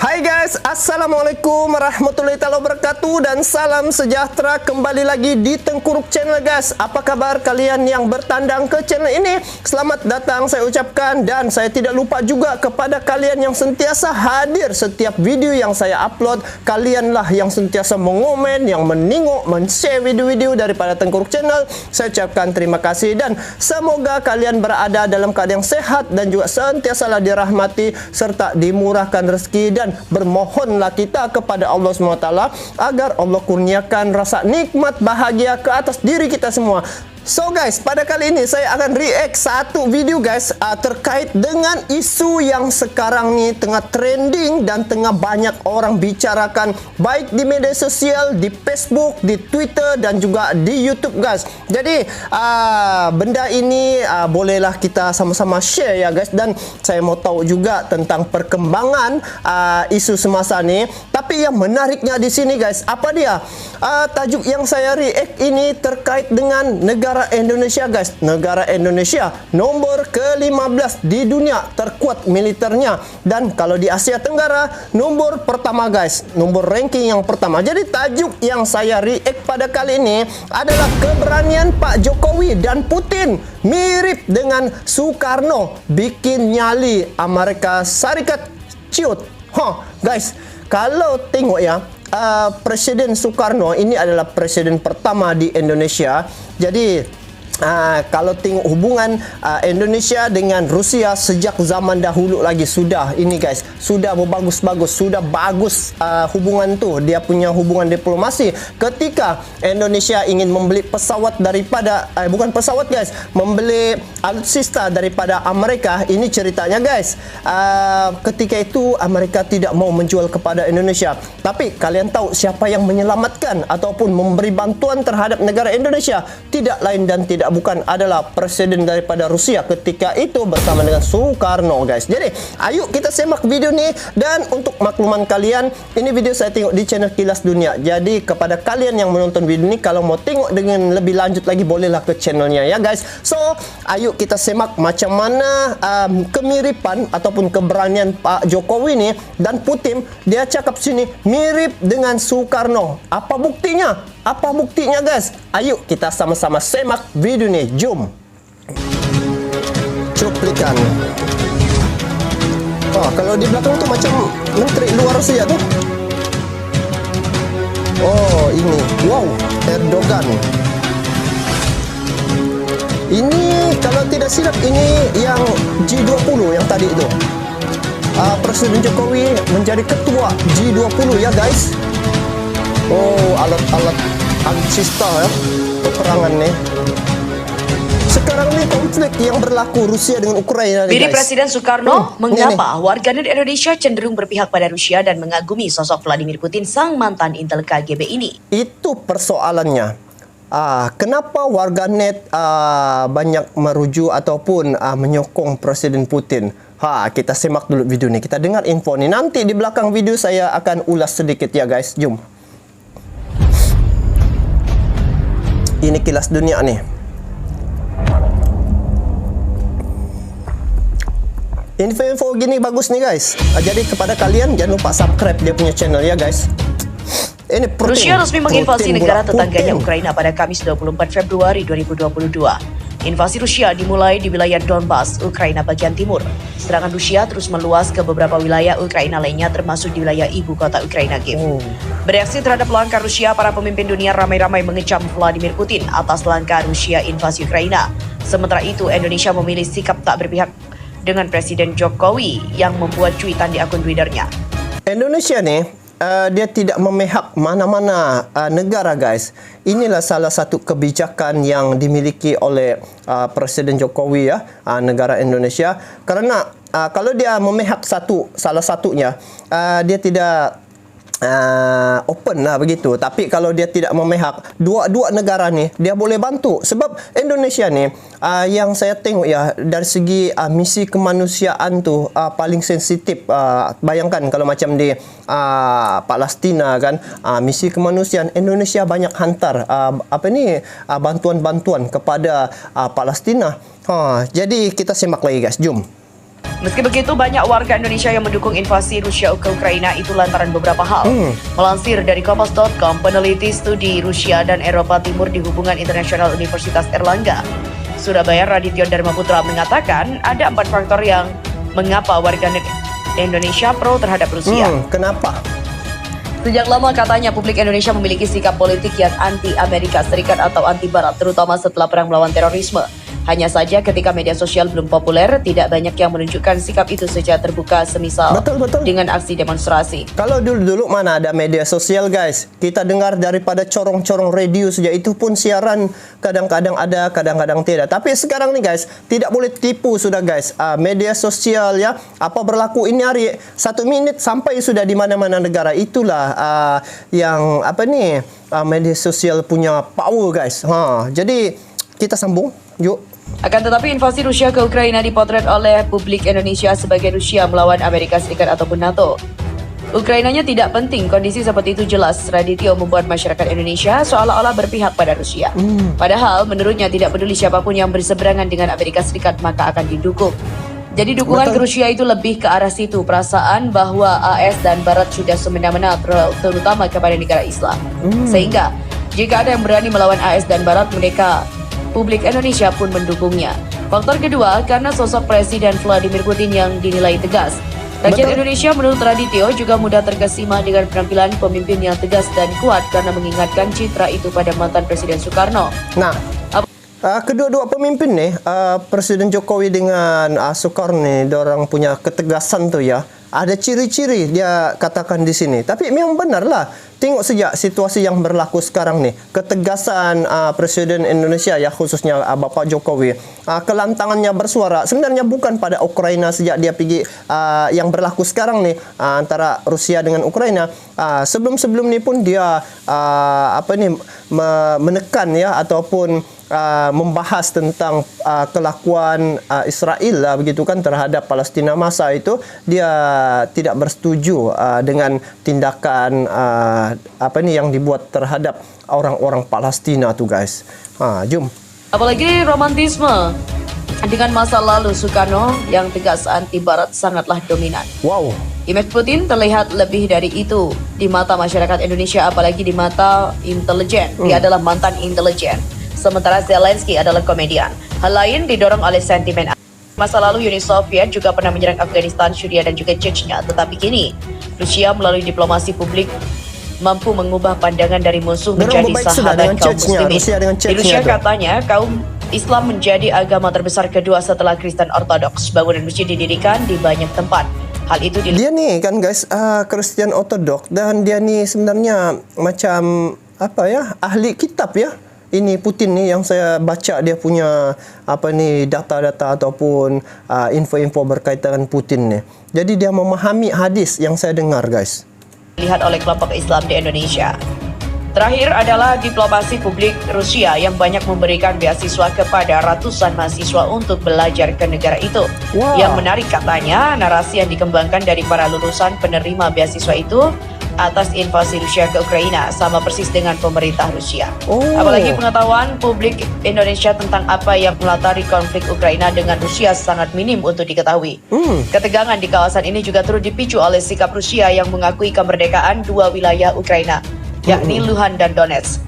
Hai guys, Assalamualaikum warahmatullahi wabarakatuh dan salam sejahtera kembali lagi di Tengkuruk Channel guys. Apa kabar kalian yang bertandang ke channel ini? Selamat datang saya ucapkan, dan saya tidak lupa juga kepada kalian yang sentiasa hadir setiap video yang saya upload. Kalianlah yang sentiasa mengomen, yang menengok, men-share video-video daripada Tengkuruk Channel. Saya ucapkan terima kasih dan semoga kalian berada dalam keadaan yang sehat dan juga sentiasalah dirahmati serta dimurahkan rezeki, dan bermohonlah kita kepada Allah SWT agar Allah kurniakan rasa nikmat bahagia ke atas diri kita semua. So guys, pada kali ini saya akan react satu video guys terkait dengan isu yang sekarang ni tengah trending dan tengah banyak orang bicarakan, baik di media sosial, di Facebook, di Twitter dan juga di YouTube guys. Jadi benda ini bolehlah kita sama-sama share ya guys, dan saya mau tahu juga tentang perkembangan isu semasa ni. Tapi yang menariknya di sini guys, apa dia? Tajuk yang saya react ini terkait dengan negara Indonesia guys. Negara Indonesia nombor ke-15 di dunia terkuat militernya, dan kalau di Asia Tenggara nombor pertama guys, nombor ranking yang pertama. Jadi tajuk yang saya react pada kali ini adalah keberanian Pak Jokowi dan Putin mirip dengan Soekarno bikin nyali Amerika Serikat ciut. Guys, kalau tengok ya, Presiden Soekarno ini adalah presiden pertama di Indonesia. Jadi kalau tengok hubungan Indonesia dengan Rusia sejak zaman dahulu lagi sudah ini guys, sudah berbagus-bagus, sudah bagus hubungan tu, dia punya hubungan diplomasi. Ketika Indonesia ingin membeli pesawat daripada bukan pesawat guys, membeli alutsista daripada Amerika, ini ceritanya guys. Ketika itu Amerika tidak mau menjual kepada Indonesia, tapi kalian tahu siapa yang menyelamatkan ataupun memberi bantuan terhadap negara Indonesia? Tidak lain dan tidak bukan adalah presiden daripada Rusia ketika itu bersama dengan Soekarno guys. Jadi ayo kita semak video ni, dan untuk makluman kalian, ini video saya tengok di channel Kilas Dunia. Jadi kepada kalian yang menonton video ni, kalau mau tengok dengan lebih lanjut lagi, bolehlah ke channelnya ya guys. So ayo kita semak macam mana kemiripan ataupun keberanian Pak Jokowi ni dan Putin. Dia cakap sini mirip dengan Soekarno. Apa buktinya? Apa buktinya guys? Ayo kita sama-sama semak video ni. Jom. Cuplikan. Kalau di belakang tu macam Menteri Luar Rusia tu. Oh, ini. Wow, Erdogan. Ini kalau tidak silap ini yang G20 yang tadi itu. Presiden Jokowi menjadi ketua G20 ya guys. Oh, alat-alat alutsista ya, peperangan nih. Sekarang ini konflik yang berlaku Rusia dengan Ukraina nih, Bidi guys. Presiden Soekarno mengapa warganet Indonesia cenderung berpihak pada Rusia dan mengagumi sosok Vladimir Putin, sang mantan intel KGB ini? Itu persoalannya. Kenapa warganet banyak merujuk ataupun menyokong Presiden Putin? Kita semak dulu video ni. Kita dengar info ni. Nanti di belakang video saya akan ulas sedikit ya guys. Jom. Ini Kilas Dunia nih. Info-info gini bagus nih guys. Jadi kepada kalian jangan lupa subscribe dia punya channel ya guys. Ini Rusia resmi menginvasi negara tetangganya Ukraina pada Kamis 24 Februari 2022. Invasi Rusia dimulai di wilayah Donbas, Ukraina bagian timur. Serangan Rusia terus meluas ke beberapa wilayah Ukraina lainnya, termasuk di wilayah ibu kota Ukraina, Kiev. Bereaksi terhadap langkah Rusia, para pemimpin dunia ramai-ramai mengecam Vladimir Putin atas langkah Rusia invasi Ukraina. Sementara itu, Indonesia memilih sikap tak berpihak dengan Presiden Jokowi yang membuat cuitan di akun Twitternya. Indonesia nih, dia tidak memihak mana-mana negara guys. Inilah salah satu kebijakan yang dimiliki oleh Presiden Jokowi ya, negara Indonesia. Karena kalau dia memihak salah satunya, dia tidak open lah begitu. Tapi kalau dia tidak memihak dua negara ni, dia boleh bantu. Sebab Indonesia ni yang saya tengok ya, dari segi misi kemanusiaan tu paling sensitif. Bayangkan kalau macam di Palestina kan, misi kemanusiaan Indonesia banyak hantar bantuan-bantuan kepada Palestina. Jadi kita semak lagi guys, jom. Meski begitu, banyak warga Indonesia yang mendukung invasi Rusia ke Ukraina itu lantaran beberapa hal. Melansir dari Kompas.com, peneliti studi Rusia dan Eropa Timur di Hubungan Internasional Universitas Erlangga, Surabaya, Radityo Dharma Putra mengatakan ada 4 faktor yang mengapa warga Indonesia pro terhadap Rusia. Kenapa? Sejak lama katanya publik Indonesia memiliki sikap politik yang anti Amerika Serikat atau anti Barat, terutama setelah perang melawan terorisme. Hanya saja ketika media sosial belum populer, tidak banyak yang menunjukkan sikap itu secara terbuka, semisal Betul. dengan aksi demonstrasi. Kalau dulu mana ada media sosial, guys. Kita dengar daripada corong-corong radio saja, itu pun siaran kadang-kadang ada, kadang-kadang tidak. Tapi sekarang nih, guys, tidak boleh tipu sudah, guys. Media sosial ya, apa berlaku ini hari 1 menit sampai sudah di mana-mana negara. Itulah yang media sosial punya power, guys. Jadi kita sambung, yuk. Akan tetapi invasi Rusia ke Ukraina dipotret oleh publik Indonesia sebagai Rusia melawan Amerika Serikat ataupun NATO. Ukrainanya tidak penting, kondisi seperti itu jelas. Radityo membuat masyarakat Indonesia seolah-olah berpihak pada Rusia. Padahal menurutnya tidak peduli siapapun yang berseberangan dengan Amerika Serikat maka akan didukung. Jadi dukungan ke Rusia itu lebih ke arah situ, perasaan bahwa AS dan Barat sudah semena-mena terutama kepada negara Islam. Sehingga jika ada yang berani melawan AS dan Barat, publik Indonesia pun mendukungnya. Faktor kedua, karena sosok Presiden Vladimir Putin yang dinilai tegas. Rakyat Indonesia menurut Radityo juga mudah terkesima dengan penampilan pemimpin yang tegas dan kuat karena mengingatkan citra itu pada mantan Presiden Soekarno. Nah, kedua-dua pemimpin nih, Presiden Jokowi dengan Soekarno nih, dorang punya ketegasan tuh ya. Ada ciri-ciri dia katakan di sini. Tapi memang benar lah. Tengok sejak situasi yang berlaku sekarang nih, ketegasan Presiden Indonesia ya, khususnya Bapak Jokowi, kelantangannya bersuara sebenarnya bukan pada Ukraina sejak dia pergi yang berlaku sekarang nih antara Rusia dengan Ukraina. Sebelum-sebelum ini pun dia menekan ya ataupun membahas tentang kelakuan Israel lah begitu kan terhadap Palestina. Masa itu dia tidak bersetuju dengan tindakan yang dibuat terhadap orang-orang Palestina tuh, guys. Jom. Apalagi romantisme dengan masa lalu Soekarno yang tegas anti Barat sangatlah dominan. Wow. Image Putin terlihat lebih dari itu di mata masyarakat Indonesia, apalagi di mata intelijen. Dia adalah mantan intelijen. Sementara Zelensky adalah komedian. Hal lain didorong oleh sentimen. Masa lalu Uni Soviet juga pernah menyerang Afghanistan, Syria dan juga Chechnya. Tetapi kini Rusia melalui diplomasi publik mampu mengubah pandangan dari musuh menjadi sahabat kaum muslimin. Di Rusia katanya kaum Islam menjadi agama terbesar kedua setelah Kristen Ortodoks. Bangunan masjid didirikan di banyak tempat. Hal itu dia nih kan, guys, Kristen Ortodoks dan dia nih sebenarnya macam ahli kitab ya. Ini Putin nih yang saya baca dia punya data-data ataupun info-info berkaitan dengan Putin nih. Jadi dia memahami hadis yang saya dengar, guys. Lihat oleh kelompok Islam di Indonesia. Terakhir adalah diplomasi publik Rusia yang banyak memberikan beasiswa kepada ratusan mahasiswa untuk belajar ke negara itu. Wow. Yang menarik katanya, narasi yang dikembangkan dari para lulusan penerima beasiswa itu atas invasi Rusia ke Ukraina sama persis dengan pemerintah Rusia. Apalagi pengetahuan publik Indonesia tentang apa yang melatari konflik Ukraina dengan Rusia sangat minim untuk diketahui. Ketegangan di kawasan ini juga turut dipicu oleh sikap Rusia yang mengakui kemerdekaan dua wilayah Ukraina, yakni Luhansk dan Donetsk.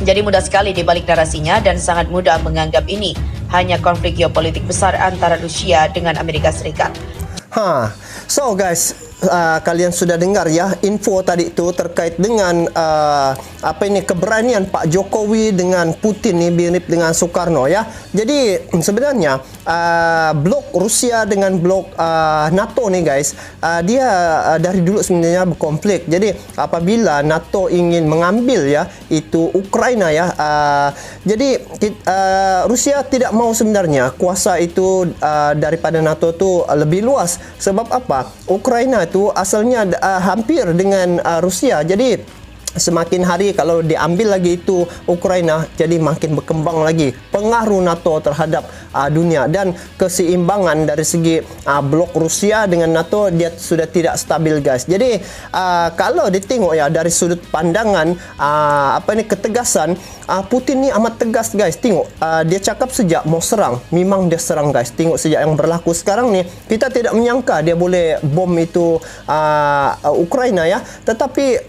Jadi mudah sekali dibalik narasinya dan sangat mudah menganggap ini hanya konflik geopolitik besar antara Rusia dengan Amerika Serikat. So guys, kalian sudah dengar ya info tadi itu terkait dengan keberanian Pak Jokowi dengan Putin nih mirip dengan Soekarno ya. Jadi sebenarnya blok Rusia dengan blok NATO nih, guys, dia dari dulu sebenarnya berkonflik. Jadi apabila NATO ingin mengambil ya itu Ukraina ya, jadi Rusia tidak mau sebenarnya kuasa itu daripada NATO itu lebih luas. Sebab apa? Ukraina itu asalnya hampir dengan Rusia. Jadi semakin hari kalau diambil lagi itu Ukraina, jadi makin berkembang lagi pengaruh NATO terhadap dunia, dan keseimbangan dari segi blok Rusia dengan NATO dia sudah tidak stabil guys. Jadi kalau ditengok ya dari sudut pandangan ketegasan, Putin ni amat tegas guys. Tengok dia cakap sejak mau serang, memang dia serang guys. Tengok sejak yang berlaku sekarang ni, kita tidak menyangka dia boleh bom itu Ukraina ya, tetapi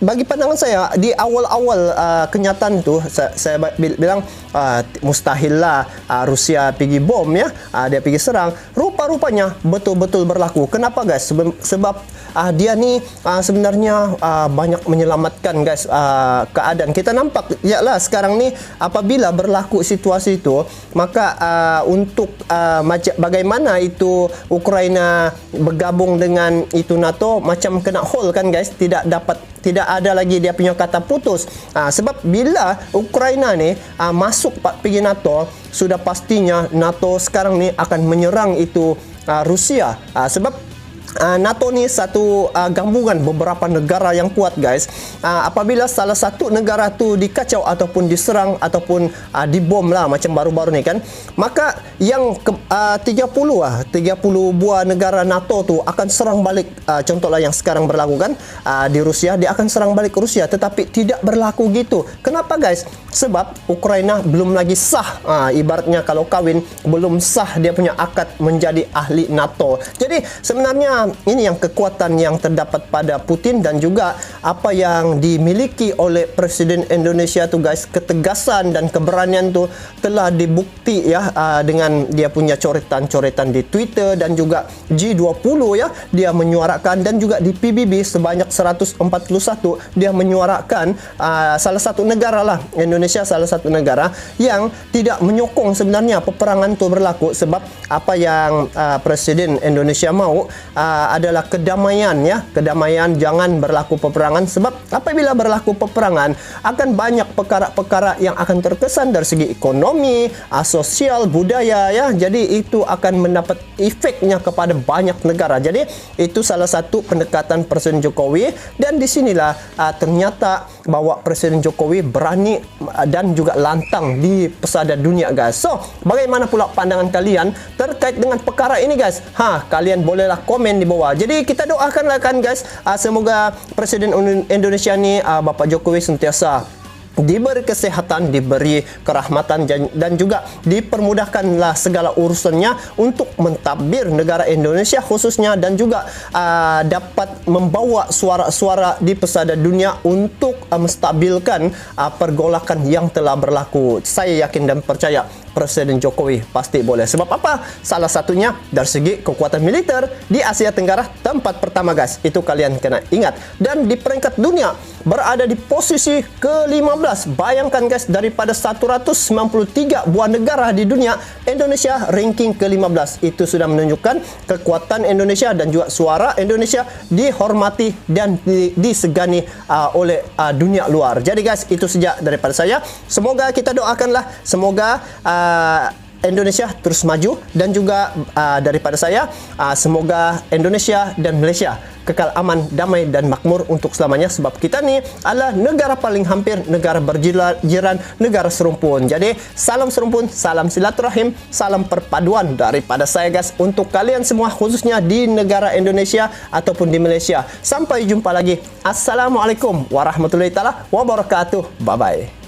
bagi pandangan saya di awal-awal kenyataan itu saya bilang mustahil lah Rusia pergi bom ya, dia pergi serang. Rupa-rupanya betul-betul berlaku. Kenapa guys? Sebab dia ni sebenarnya banyak menyelamatkan guys keadaan. Kita nampak ya lah sekarang ni apabila berlaku situasi itu, maka untuk bagaimana itu Ukraina bergabung dengan itu NATO macam kena hold kan guys, tidak ada lagi dia punya kata putus. Sebab bila Ukraina ni masuk pergi NATO, sudah pastinya NATO sekarang ni akan menyerang itu Rusia. Sebab NATO ni satu gabungan beberapa negara yang kuat guys. Apabila salah satu negara tu dikacau ataupun diserang ataupun dibom lah macam baru-baru ni kan, maka yang 30 buah negara NATO tu akan serang balik. Contohlah yang sekarang berlaku kan di Rusia, dia akan serang balik Rusia, tetapi tidak berlaku gitu. Kenapa guys? Sebab Ukraina belum lagi sah, ibaratnya kalau kahwin belum sah dia punya akad menjadi ahli NATO. Jadi sebenarnya ini yang kekuatan yang terdapat pada Putin, dan juga apa yang dimiliki oleh Presiden Indonesia tu guys, ketegasan dan keberanian tu telah dibukti ya dengan dia punya coretan-coretan di Twitter dan juga G20 ya, dia menyuarakan, dan juga di PBB sebanyak 141 dia menyuarakan salah satu negara lah, Indonesia salah satu negara yang tidak menyokong sebenarnya peperangan tu berlaku. Sebab apa yang Presiden Indonesia mau adalah kedamaian ya, kedamaian, jangan berlaku peperangan. Sebab apabila berlaku peperangan akan banyak perkara-perkara yang akan terkesan dari segi ekonomi, sosial, budaya ya. Jadi itu akan mendapat efeknya kepada banyak negara. Jadi itu salah satu pendekatan Presiden Jokowi, dan di sinilah ternyata bahwa Presiden Jokowi berani dan juga lantang di pesada dunia guys. So, bagaimana pula pandangan kalian terkait dengan perkara ini guys? Kalian bolehlah komen di bawah. Jadi kita doakanlah kan guys, semoga Presiden Indonesia ni Bapak Jokowi sentiasa diberi kesehatan, diberi kerahmatan, dan juga dipermudahkanlah segala urusannya untuk mentadbir negara Indonesia khususnya, dan juga dapat membawa suara-suara di pesada dunia untuk menstabilkan pergolakan yang telah berlaku. Saya yakin dan percaya Presiden Jokowi pasti boleh. Sebab apa? Salah satunya dari segi kekuatan militer di Asia Tenggara tempat pertama guys. Itu kalian kena ingat. Dan di peringkat dunia berada di posisi ke-15. Bayangkan guys, daripada 193 buah negara di dunia, Indonesia ranking ke-15. Itu sudah menunjukkan kekuatan Indonesia, dan juga suara Indonesia dihormati dan disegani oleh dunia luar. Jadi guys, itu saja daripada saya. Semoga kita doakanlah, semoga Indonesia terus maju, dan juga daripada saya semoga Indonesia dan Malaysia kekal aman, damai dan makmur untuk selamanya. Sebab kita ni adalah negara paling hampir, negara berjiran, negara serumpun. Jadi salam serumpun, salam silaturahim, salam perpaduan daripada saya guys untuk kalian semua, khususnya di negara Indonesia ataupun di Malaysia. Sampai jumpa lagi. Assalamualaikum warahmatullahi taala wabarakatuh. Bye bye.